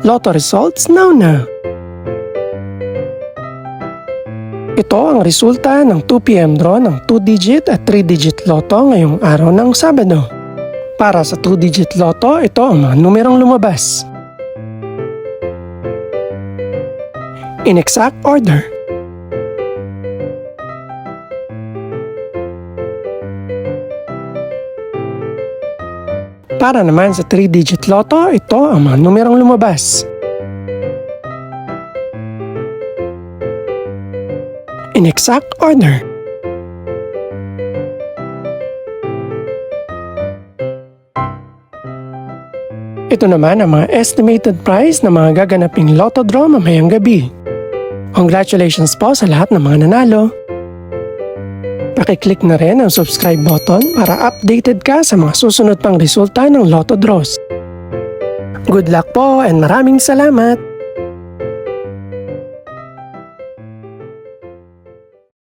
Lotto results now. Ito ang resulta ng 2 PM draw ng 2-digit at 3-digit lotto ngayong araw ng Sabado. Para sa 2-digit lotto, ito ang mga numerong lumabas. In exact order. Para naman sa 3-digit lotto, ito ang mga numerong lumabas. In exact order. Ito naman ang mga estimated price ng mga gaganaping lotto draw mamayang gabi. Congratulations po sa lahat ng mga nanalo. Pakiclick na rin ang subscribe button para updated ka sa mga susunod pang resulta ng lotto draws. Good luck po and maraming salamat!